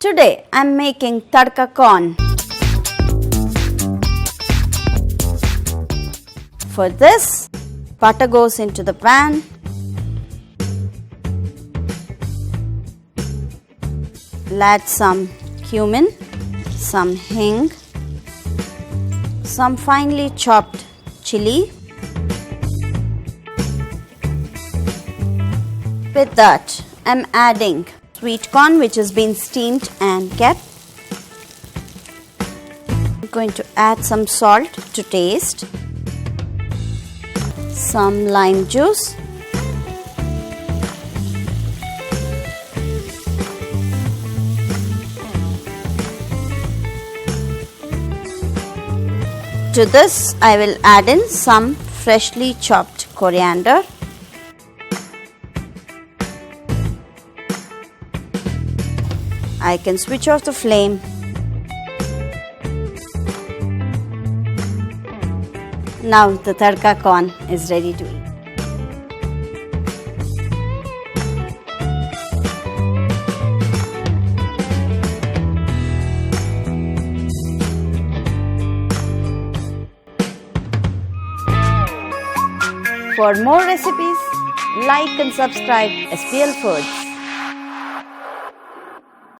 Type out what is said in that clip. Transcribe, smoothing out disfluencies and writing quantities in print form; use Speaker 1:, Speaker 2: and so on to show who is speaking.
Speaker 1: Today I am making Tadka Corn. For this, butter goes into the pan. I'll add some cumin, some hing, some finely chopped chilli. With that, I am adding sweet corn which has been steamed and kept. I'm going to add some salt to taste, some lime juice, to this I will add in some freshly chopped coriander. I can switch off the flame. Now the Tadka Corn is ready to eat. For more recipes, like and subscribe SPL Foods.